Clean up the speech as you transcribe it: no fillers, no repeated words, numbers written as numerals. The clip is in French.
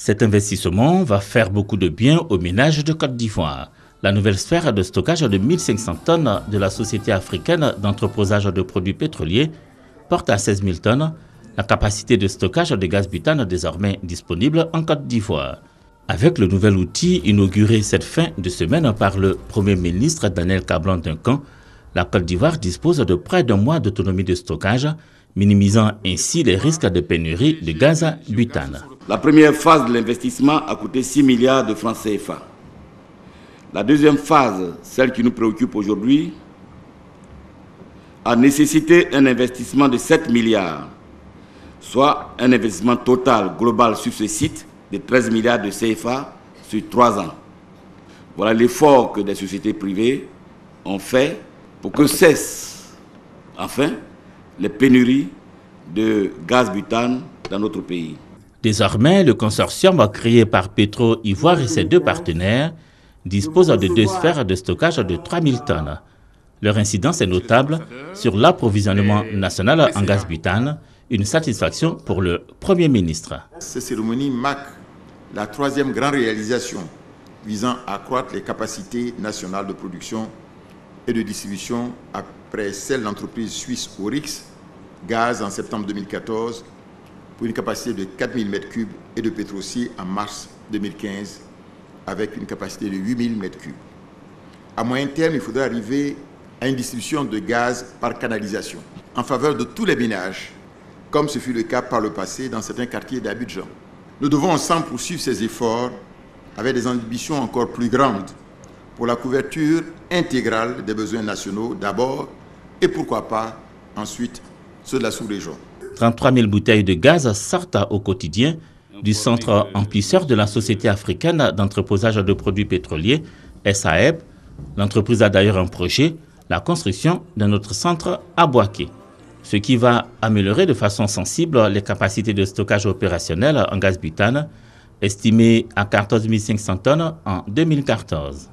Cet investissement va faire beaucoup de bien aux ménages de Côte d'Ivoire. La nouvelle sphère de stockage de 1500 tonnes de la Société africaine d'entreposage de produits pétroliers porte à 16 000 tonnes la capacité de stockage de gaz butane désormais disponible en Côte d'Ivoire. Avec le nouvel outil inauguré cette fin de semaine par le Premier ministre Daniel Kablan-Duncan, la Côte d'Ivoire dispose de près d'un mois d'autonomie de stockage, minimisant ainsi les risques de pénurie de gaz butane. La première phase de l'investissement a coûté 6 milliards de francs CFA. La deuxième phase, celle qui nous préoccupe aujourd'hui, a nécessité un investissement de 7 milliards, soit un investissement total global sur ce site de 13 milliards de CFA sur 3 ans. Voilà l'effort que des sociétés privées ont fait pour que cessent enfin les pénuries de gaz butane dans notre pays. Désormais, le consortium créé par Petro-Ivoire et ses deux partenaires dispose de deux sphères de stockage de 3000 tonnes. Leur incidence est notable sur l'approvisionnement national en gaz butane, une satisfaction pour le Premier ministre. Cette cérémonie marque la troisième grande réalisation visant à accroître les capacités nationales de production et de distribution après celle de l'entreprise suisse Oryx Gaz en septembre 2014 pour une capacité de 4000 m3 et de Petroci en mars 2015 avec une capacité de 8000 m3. À moyen terme, il faudra arriver à une distribution de gaz par canalisation en faveur de tous les ménages, comme ce fut le cas par le passé dans certains quartiers d'Abidjan. Nous devons ensemble poursuivre ces efforts avec des ambitions encore plus grandes pour la couverture intégrale des besoins nationaux d'abord et pourquoi pas ensuite ceux de la sous-région. 33 000 bouteilles de gaz sortent au quotidien du centre emplisseur de la Société africaine d'entreposage de produits pétroliers, SAEP. L'entreprise a d'ailleurs un projet, la construction d'un autre centre à Boaké, ce qui va améliorer de façon sensible les capacités de stockage opérationnel en gaz butane, estimées à 14 500 tonnes en 2014.